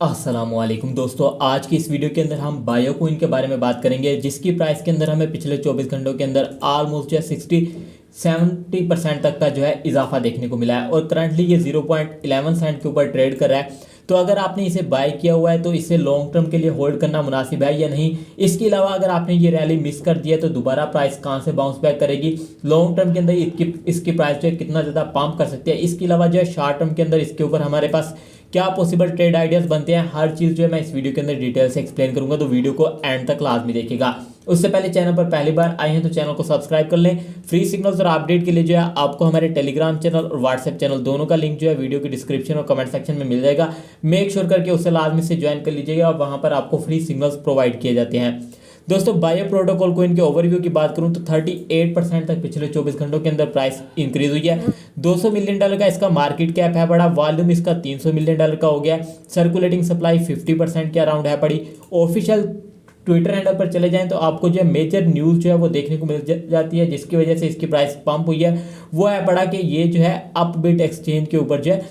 अस्सलामुअलैकुम दोस्तों, आज की इस वीडियो के अंदर हम बायोकॉइन के बारे में बात करेंगे, जिसकी प्राइस के अंदर हमें पिछले 24 घंटों के अंदर ऑलमोस्ट जो है 60-70% तक का जो है इजाफा देखने को मिला है और करंटली ये 0.11 सेंट के ऊपर ट्रेड कर रहा है। तो अगर आपने इसे बाय किया हुआ है तो इसे लॉन्ग टर्म के लिए होल्ड करना मुनासिब है या नहीं। इसके अलावा अगर आपने ये रैली मिस कर दिया तो दोबारा प्राइस कहाँ से बाउंस बैक करेगी, लॉन्ग टर्म के अंदर इसकी प्राइस जो है कितना ज़्यादा पंप कर सकती है। इसके अलावा जो है शॉर्ट टर्म के अंदर इसके ऊपर हमारे पास क्या पॉसिबल ट्रेड आइडियाज बनते हैं, हर चीज़ जो है मैं इस वीडियो के अंदर डिटेल से एक्सप्लेन करूंगा, तो वीडियो को एंड तक लाजमी देखिएगा। उससे पहले चैनल पर पहली बार आए हैं तो चैनल को सब्सक्राइब कर लें। फ्री सिग्नल्स और अपडेट के लिए जो है आपको हमारे टेलीग्राम चैनल और व्हाट्सएप चैनल दोनों का लिंक जो है वीडियो के डिस्क्रिप्शन और कमेंट सेक्शन में मिल जाएगा। मेक श्योर करके उससे लाजमी से ज्वाइन कर लीजिएगा और वहाँ पर आपको फ्री सिग्नल्स प्रोवाइड किए जाते हैं। दोस्तों, बायो प्रोटोकॉल को इनके ओवरव्यू की बात करूं तो 38% तक पिछले 24 घंटों के अंदर प्राइस इंक्रीज हुई है। $200 मिलियन का इसका मार्केट कैप है बड़ा, वॉल्यूम इसका $300 मिलियन का हो गया। सर्कुलेटिंग सप्लाई 50% के अराउंड है पड़ी। ऑफिशियल ट्विटर हैंडल पर चले जाएं तो आपको जो है मेजर न्यूज़ जो है वो देखने को मिल जाती है, जिसकी वजह से इसकी प्राइस पंप हुई है। वो है पड़ा कि ये जो है अपबिट एक्सचेंज के ऊपर जो है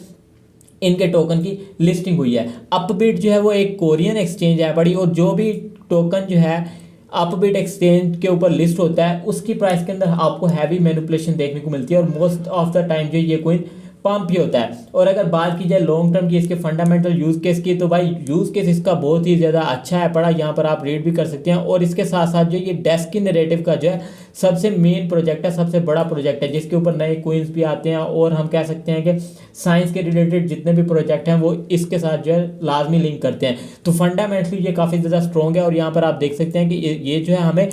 इनके टोकन की लिस्टिंग हुई है। अपबिट जो है वो एक कोरियन एक्सचेंज है पड़ी, और जो भी टोकन जो है अपबिट एक्सचेंज के ऊपर लिस्ट होता है उसकी प्राइस के अंदर आपको हैवी मैनिपुलेशन देखने को मिलती है और मोस्ट ऑफ द टाइम जो ये कोइन पंप ही होता है। और अगर बात की जाए लॉन्ग टर्म की इसके फंडामेंटल यूज केस की, तो भाई यूज केस इसका बहुत ही ज़्यादा अच्छा है पड़ा, यहाँ पर आप रीड भी कर सकते हैं। और इसके साथ साथ जो ये डेस्की नैरेटिव का जो है सबसे मेन प्रोजेक्ट है, सबसे बड़ा प्रोजेक्ट है, जिसके ऊपर नए कोइंस भी आते हैं। और हम कह सकते हैं कि साइंस के रिलेटेड जितने भी प्रोजेक्ट हैं वो इसके साथ जो है लाजमी लिंक करते हैं। तो फंडामेंटली ये काफ़ी ज़्यादा स्ट्रॉन्ग है। और यहाँ पर आप देख सकते हैं कि ये जो है हमें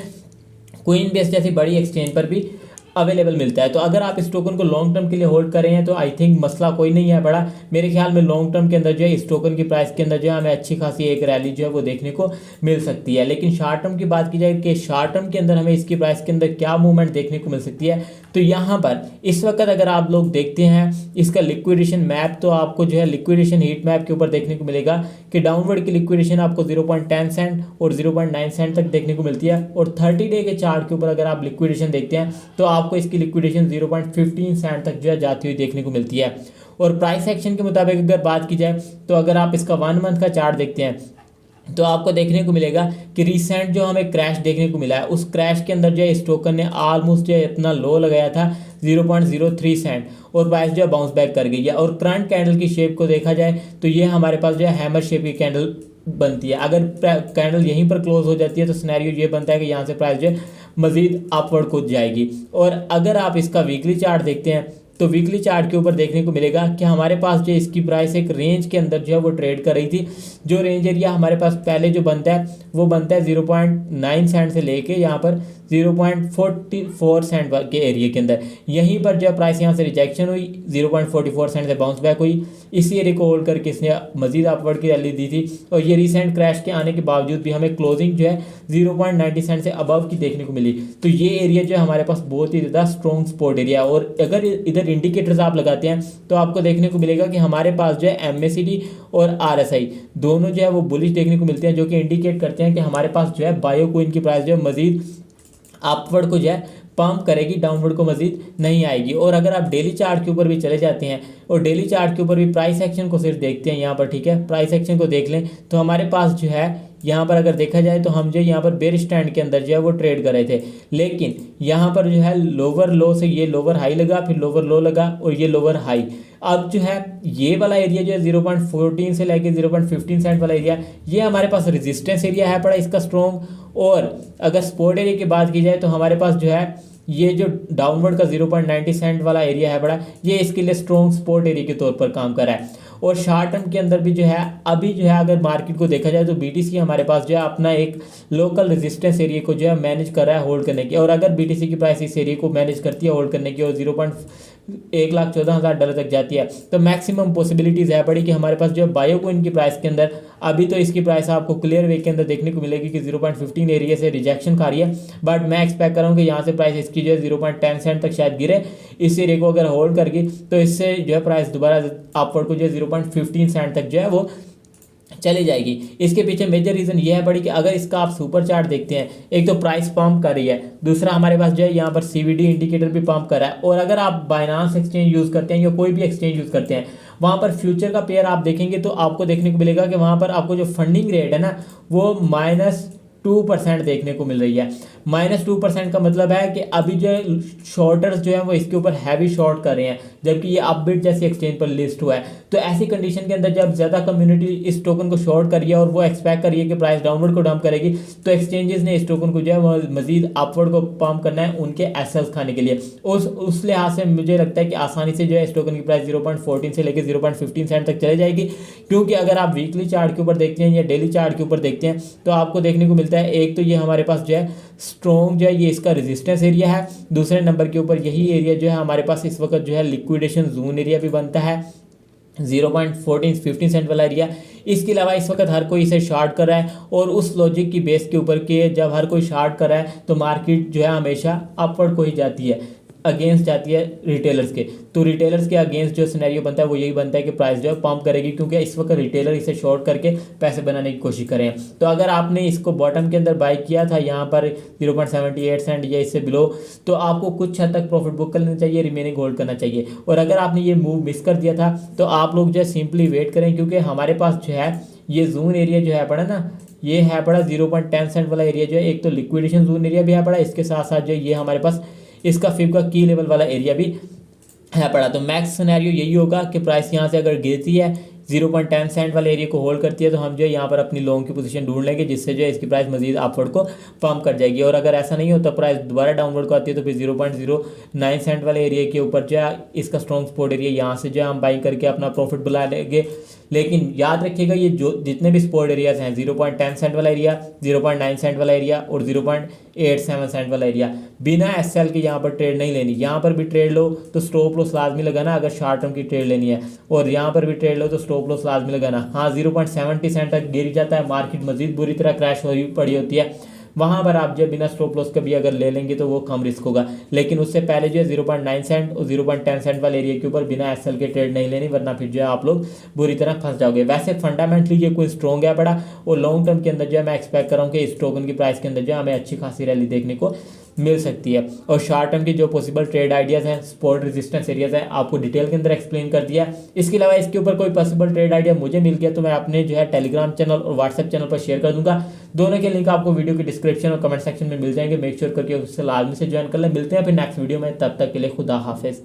कोइन बेस जैसी बड़ी एक्सचेंज पर भी अवेलेबल मिलता है। तो अगर आप इस टोकन को लॉन्ग टर्म के लिए होल्ड कर रहे हैं तो आई थिंक मसला कोई नहीं है बड़ा। मेरे ख्याल में लॉन्ग टर्म के अंदर जो है इस टोकन की प्राइस के अंदर जो है हमें अच्छी खासी एक रैली जो है वो देखने को मिल सकती है। लेकिन शॉर्ट टर्म की बात की जाए कि शॉर्ट टर्म के अंदर हमें इसकी प्राइस के अंदर क्या मूवमेंट देखने को मिल सकती है, तो यहाँ पर इस वक्त अगर आप लोग देखते हैं इसका लिक्विडेशन मैप, तो आपको जो है लिक्विडेशन हीट मैप के ऊपर देखने को मिलेगा कि डाउनवर्ड की लिक्विडेशन आपको 0.10 सेंट और 0.9 सेंट तक देखने को मिलती है। और 30 डे के चार्ट के ऊपर अगर आप लिक्विडेशन देखते हैं तो आपको इसकी लिक्विडेशन 0.15 सेंट तक जो है जाती हुई देखने को मिलती है। और प्राइस एक्शन के मुताबिक अगर बात की जाए तो अगर आप इसका 1 मंथ का चार्ट देखते हैं तो आपको देखने को मिलेगा कि रिसेंट जो हमें क्रैश देखने को मिला है, उस क्रैश के अंदर जो है इस टोकन ने ऑलमोस्ट जो है इतना लो लगाया था 0.03 सेंट, और प्राइस जो है बाउंस बैक कर गई है। और करंट कैंडल की शेप को देखा जाए तो ये हमारे पास जो है हैमर शेप की कैंडल बनती है। अगर कैंडल यहीं पर क्लोज हो जाती है तो सिनेरियो ये बनता है कि यहाँ से प्राइस जो है मजीद अपवर्ड कूद जाएगी। और अगर आप इसका वीकली चार्ट देखते हैं तो वीकली चार्ट के ऊपर देखने को मिलेगा कि हमारे पास जो इसकी प्राइस एक रेंज के अंदर जो है वो ट्रेड कर रही थी। जो रेंज एरिया हमारे पास पहले जो बनता है वो बनता है 0.9 सेंट से लेके यहाँ पर 0.44 सेंट के एरिया के अंदर। यहीं पर जो प्राइस यहाँ से रिजेक्शन हुई, 0.44 सेंट से बाउंस बैक हुई। इसी एरिया को होल्ड करके इसने मजीद अपवर्ड की रैली दी थी। और ये रिसेंट क्रैश के आने के बावजूद भी हमें क्लोजिंग जो है 0.90 सेंट से अबव की देखने को मिली। तो ये एरिया जो है हमारे पास बहुत ही ज़्यादा स्ट्रॉन्ग सपोर्ट एरिया है। और अगर इधर इंडिकेटर्स आप लगाते हैं तो आपको देखने को मिलेगा कि हमारे पास जो है MACD और RSI दोनों जो है वो बुलिश देखने को मिलते हैं, जो कि इंडिकेट करते हैं कि हमारे पास जो है बायोकॉइन की प्राइस जो है मजीद अपवर्ड को जो है पंप करेगी, डाउनवर्ड को मजीद नहीं आएगी। और अगर आप डेली चार्ट के ऊपर भी चले जाते हैं और डेली चार्ट के ऊपर भी प्राइस एक्शन को सिर्फ देखते हैं यहाँ पर, ठीक है, प्राइस एक्शन को देख लें तो हमारे पास जो है यहाँ पर अगर देखा जाए तो हम जो यहाँ पर बेयर स्टैंड के अंदर जो है वो ट्रेड कर रहे थे। लेकिन यहाँ पर जो है लोअर लो से ये लोअर हाई लगा, फिर लोअर लो लगा और ये लोअर हाई। अब जो है ये वाला एरिया जो है 0.14 से लेके 0.15 सेंट वाला एरिया, ये हमारे पास रेजिस्टेंस एरिया है पड़ा इसका स्ट्रॉन्ग। और अगर सपोर्ट एरिया की बात की जाए तो हमारे पास जो है ये जो डाउनवर्ड का 0.90 सेंट वाला एरिया है बड़ा, ये इसके लिए स्ट्रॉन्ग सपोर्ट एरिया के तौर पर काम कर रहा है। और शॉर्ट टर्म के अंदर भी जो है अभी जो है अगर मार्केट को देखा जाए तो BTC हमारे पास जो है अपना एक लोकल रेजिस्टेंस एरिया को जो है मैनेज कर रहा है होल्ड करने की। और अगर BTC की प्राइस इस एरिया को मैनेज करती है होल्ड करने की और $1,14,000 तक जाती है तो मैक्सिमम पॉसिबिलिटीज़ है पड़ी कि हमारे पास जो है बायोकॉइन की प्राइस के अंदर अभी तो इसकी प्राइस आपको क्लियर वे के अंदर देखने को मिलेगी कि 0.15 एरिया से रिजेक्शन खा रही है। बट मैं एक्सपेक्ट कर रहा हूँ कि यहाँ से प्राइस इसकी जो है 0.10 सेंट तक शायद गिरे। इस एरिया को अगर होल्ड करके तो इससे जो है प्राइस दोबारा अपवर्ड को जो है 0.15 सेंट तक जो है वो चली जाएगी। इसके पीछे मेजर रीजन ये है बड़ी कि अगर इसका आप सुपर चार्ट देखते हैं, एक तो प्राइस पंप कर रही है, दूसरा हमारे पास जो है यहाँ पर CVD इंडिकेटर भी पंप कर रहा है। और अगर आप बाइनांस एक्सचेंज यूज करते हैं या कोई भी एक्सचेंज यूज करते हैं वहाँ पर फ्यूचर का पेयर आप देखेंगे तो आपको देखने को मिलेगा कि वहाँ पर आपको जो फंडिंग रेट है ना वो -2% देखने को मिल रही है। -2% का मतलब है कि अभी जो शॉर्टर्स जो है वो इसके ऊपर हैवी शॉर्ट कर रहे हैं, जबकि ये अपबिट जैसी एक्सचेंज पर लिस्ट हुआ है। तो ऐसी कंडीशन के अंदर जब ज़्यादा कम्युनिटी इस टोकन को शॉर्ट करी है और वो एक्सपेक्ट करी है कि प्राइस डाउनवर्ड को डंप करेगी, तो एक्सचेंजेस ने इस टोकन को जो है वो मजीद अपवर्ड को पम्प करना है उनके एसेल्स खाने के लिए। उस लिहाज से मुझे लगता है कि आसानी से जो है इस टोकन की प्राइस 0.14 से लेकर 0.15 सेंट तक चले जाएगी, क्योंकि अगर आप वीकली चार्ट के ऊपर देखते हैं या डेली चार्ट के ऊपर देखते हैं तो आपको देखने को मिलता है एक तो ये हमारे पास जो है स्ट्रॉन्ग जो है ये इसका रेजिस्टेंस एरिया है, दूसरे नंबर के ऊपर यही एरिया जो है हमारे पास इस वक्त जो है लिक्विडेशन जोन एरिया भी बनता है 0.14-15 सेंट वाला एरिया। इसके अलावा इस वक्त हर कोई इसे शॉर्ट कर रहा है और उस लॉजिक की बेस के ऊपर के जब हर कोई शॉर्ट कर रहा है तो मार्केट जो है हमेशा अपवर्ड को ही जाती है, अगेंस्ट जाती है रिटेलर्स के। तो रिटेलर्स के अगेंस्ट जो सिनेरियो बनता है वो यही बनता है कि प्राइस जो है पंप करेगी, क्योंकि इस वक्त रिटेलर इसे शॉर्ट करके पैसे बनाने की कोशिश करें। तो अगर आपने इसको बॉटम के अंदर बाई किया था यहाँ पर 0.78 सेंट या इससे बिलो, तो आपको कुछ हद तक प्रॉफिट बुक कर लेना चाहिए, रिमेनिंग होल्ड करना चाहिए। और अगर आपने ये मूव मिस कर दिया था तो आप लोग जो है सिंपली वेट करें, क्योंकि हमारे पास जो है ये जोन एरिया जो है पड़ा ना, ये है पड़ा 0.10 सेंट वाला एरिया जो है, एक तो लिक्विडेशन जोन एरिया भी है पड़ा, इसके साथ साथ जो ये हमारे पास इसका फिब का की लेवल वाला एरिया भी है पड़ा। तो मैक्स सिनेरियो यही होगा कि प्राइस यहाँ से अगर गिरती है 0.10 सेंट वाले एरिया को होल्ड करती है तो हम जो है यहाँ पर अपनी लॉन्ग की पोजीशन ढूंढ लेंगे, जिससे जो है इसकी प्राइस मजीद अपवर्ड को पंप कर जाएगी। और अगर ऐसा नहीं होता प्राइस दोबारा डाउनवर्ड को आती है तो फिर 0.09 सेंट वाले एरिया के ऊपर जो है इसका स्ट्रॉन्ग सपोर्ट एरिया, यहाँ से जो है हम बाइंग करके अपना प्रॉफिट बुला लेंगे। लेकिन याद रखिएगा ये जो जितने भी सपोर्ट एरियाज हैं 0.10 सेंट वाला एरिया, 0.9 सेंट वाला एरिया और 0.87 सेंट वाला एरिया, बिना एसएल के यहाँ पर ट्रेड नहीं लेनी। यहाँ पर भी ट्रेड लो तो स्टॉप लॉस लाजमी लगाना अगर शॉर्ट टर्म की ट्रेड लेनी है, और यहाँ पर भी ट्रेड लो तो स्टॉप लॉस लाजमी लगाना। हाँ 0.70 सेंट तक गिर जाता है, मार्केट मजीद बुरी तरह क्रैश हुई पड़ी होती है, वहाँ पर आप जो बिना स्टॉप लॉस के भी अगर ले लेंगे तो वो कम रिस्क होगा। लेकिन उससे पहले जो है 0.9 सेंट और 0.10 सेंट वाले एरिया के ऊपर बिना एसएल के ट्रेड नहीं लेनी, वरना फिर जो है आप लोग बुरी तरह फंस जाओगे। वैसे फंडामेंटली ये कोई स्ट्रॉन्ग है बड़ा, और लॉन्ग टर्म के अंदर जो है मैं एक्सपेक्ट कर रहा हूँ कि इस टोकन की प्राइस के अंदर जो है हमें अच्छी खासी रैली देखने को मिल सकती है। और शॉर्ट टर्म की जो पॉसिबल ट्रेड आइडियाज़ हैं, सपोर्ट रेजिस्टेंस एरियाज हैं, आपको डिटेल के अंदर एक्सप्लेन कर दिया। इसके अलावा इसके ऊपर कोई पॉसिबल ट्रेड आइडिया मुझे मिल गया तो मैं अपने जो है टेलीग्राम चैनल और व्हाट्सएप चैनल पर शेयर कर दूंगा। दोनों के लिंक आपको वीडियो की डिस्क्रिप्शन और कमेंट सेक्शन में मिल जाएंगे, मेक श्योर करके उससे लाजमी से ज्वाइन कर लें। मिलते हैं फिर नेक्स्ट वीडियो में, तब तक के लिए खुदा हाफिज़।